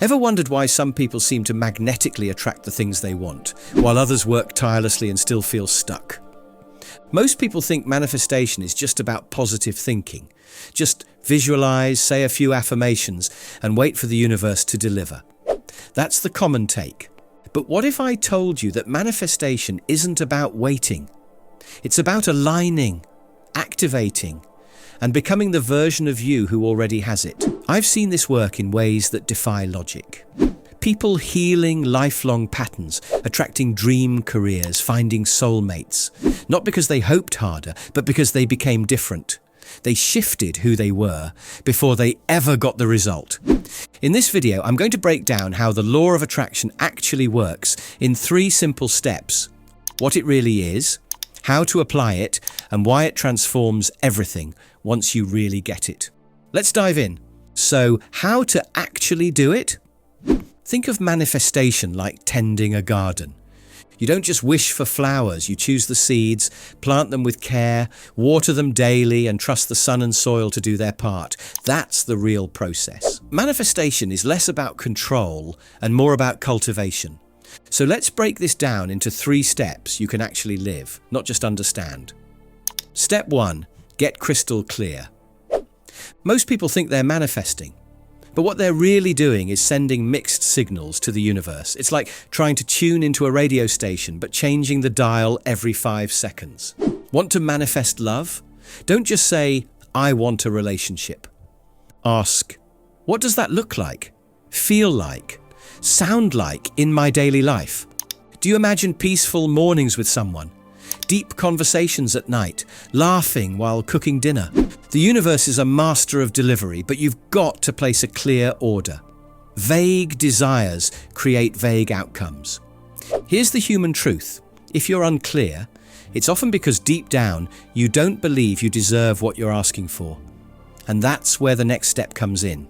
Ever wondered why some people seem to magnetically attract the things they want, while others work tirelessly and still feel stuck? Most people think manifestation is just about positive thinking. Just visualize, say a few affirmations, and wait for the universe to deliver. That's the common take. But what if I told you that manifestation isn't about waiting? It's about aligning, activating, and becoming the version of you who already has it. I've seen this work in ways that defy logic. People healing lifelong patterns, attracting dream careers, finding soulmates. Not because they hoped harder, but because they became different. They shifted who they were before they ever got the result. In this video, I'm going to break down how the law of attraction actually works in 3 simple steps. What it really is, how to apply it, and why it transforms everything once you really get it. Let's dive in. So, how to actually do it? Think of manifestation like tending a garden. You don't just wish for flowers, you choose the seeds, plant them with care, water them daily, and trust the sun and soil to do their part. That's the real process. Manifestation is less about control and more about cultivation. So let's break this down into 3 steps you can actually live, not just understand. Step 1. Get crystal clear. Most people think they're manifesting, but what they're really doing is sending mixed signals to the universe. It's like trying to tune into a radio station, but changing the dial every 5 seconds. Want to manifest love? Don't just say, I want a relationship. Ask, what does that look like? Feel like? Sound like in my daily life? Do you imagine peaceful mornings with someone? Deep conversations at night, laughing while cooking dinner? The universe is a master of delivery, but you've got to place a clear order. Vague desires create vague outcomes. Here's the human truth. If you're unclear, it's often because deep down you don't believe you deserve what you're asking for. And that's where the next step comes in.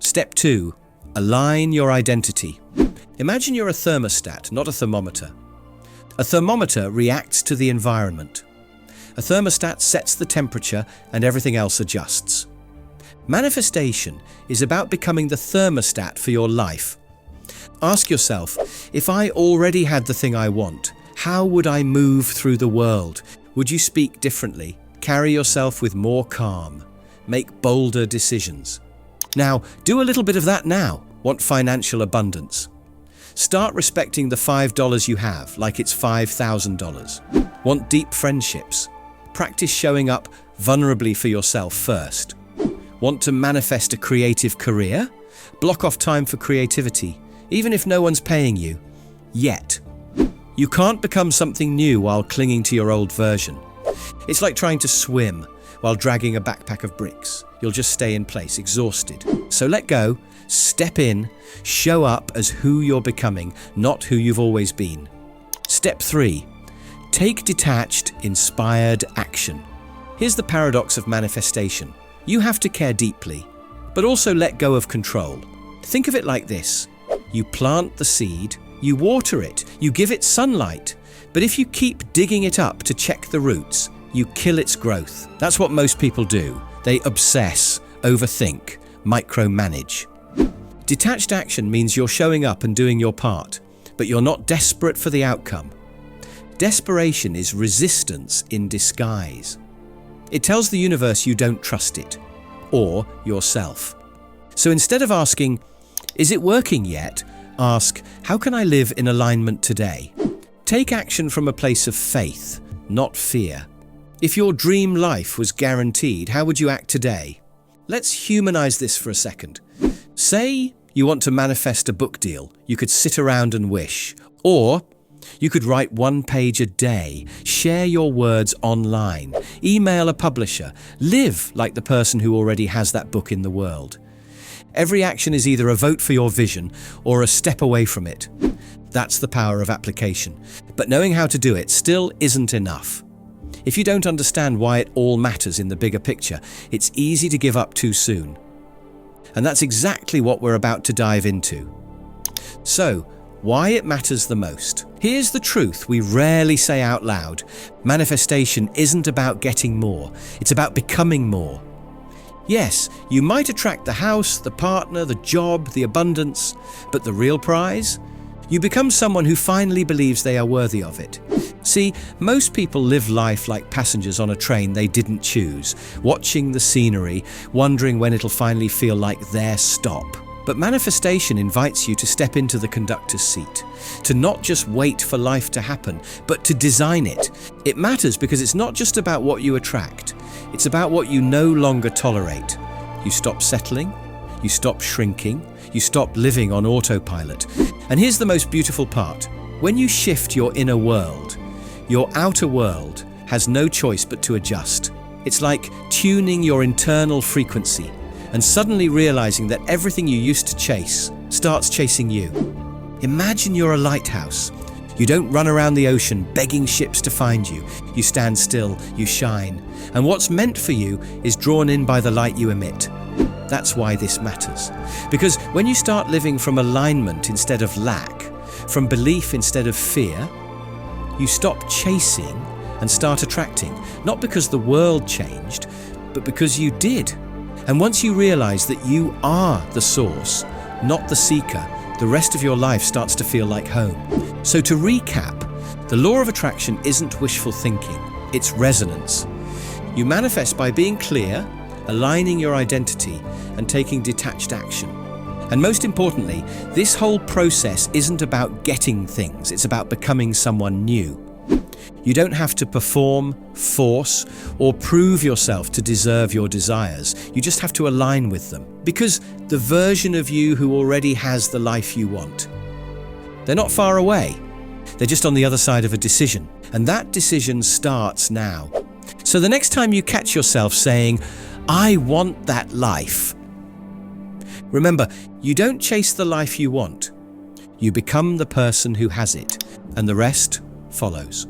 Step 2. Align your identity. Imagine you're a thermostat, not a thermometer. A thermometer reacts to the environment. A thermostat sets the temperature and everything else adjusts. Manifestation is about becoming the thermostat for your life. Ask yourself, if I already had the thing I want, how would I move through the world? Would you speak differently, carry yourself with more calm, make bolder decisions? Now, do a little bit of that now. Want financial abundance? Start respecting the $5 you have like it's $5,000. Want deep friendships? Practice showing up vulnerably for yourself first. Want to manifest a creative career? Block off time for creativity, even if no one's paying you. Yet. You can't become something new while clinging to your old version. It's like trying to swim while dragging a backpack of bricks. You'll just stay in place, exhausted. So let go, step in, show up as who you're becoming, not who you've always been. Step 3. Take detached, inspired action. Here's the paradox of manifestation. You have to care deeply, but also let go of control. Think of it like this. You plant the seed, you water it, you give it sunlight, but if you keep digging it up to check the roots, you kill its growth. That's what most people do. They obsess, overthink, micromanage. Detached action means you're showing up and doing your part, but you're not desperate for the outcome. Desperation is resistance in disguise. It tells the universe you don't trust it, or yourself. So instead of asking, is it working yet? Ask, how can I live in alignment today? Take action from a place of faith, not fear. If your dream life was guaranteed, how would you act today? Let's humanize this for a second. Say you want to manifest a book deal. You could sit around and wish. Or you could write 1 page a day, share your words online, email a publisher, live like the person who already has that book in the world. Every action is either a vote for your vision or a step away from it. That's the power of application. But knowing how to do it still isn't enough. If you don't understand why it all matters in the bigger picture, it's easy to give up too soon. And that's exactly what we're about to dive into. So, why it matters the most. Here's the truth we rarely say out loud. Manifestation isn't about getting more, it's about becoming more. Yes, you might attract the house, the partner, the job, the abundance, but the real prize? You become someone who finally believes they are worthy of it. See, most people live life like passengers on a train they didn't choose, watching the scenery, wondering when it'll finally feel like their stop. But manifestation invites you to step into the conductor's seat, to not just wait for life to happen, but to design it. It matters because it's not just about what you attract, it's about what you no longer tolerate. You stop settling, you stop shrinking, you stop living on autopilot. And here's the most beautiful part. When you shift your inner world, your outer world has no choice but to adjust. It's like tuning your internal frequency and suddenly realizing that everything you used to chase starts chasing you. Imagine you're a lighthouse. You don't run around the ocean begging ships to find you. You stand still, you shine, and what's meant for you is drawn in by the light you emit. That's why this matters. Because when you start living from alignment instead of lack, from belief instead of fear, you stop chasing and start attracting, not because the world changed, but because you did. And once you realize that you are the source, not the seeker, the rest of your life starts to feel like home. So to recap, the law of attraction isn't wishful thinking, it's resonance. You manifest by being clear, aligning your identity, and taking detached action. And most importantly, this whole process isn't about getting things, it's about becoming someone new. You don't have to perform, force, or prove yourself to deserve your desires. You just have to align with them. Because the version of you who already has the life you want, they're not far away. They're just on the other side of a decision. And that decision starts now. So the next time you catch yourself saying, "I want that life," remember, you don't chase the life you want. You become the person who has it, and the rest follows.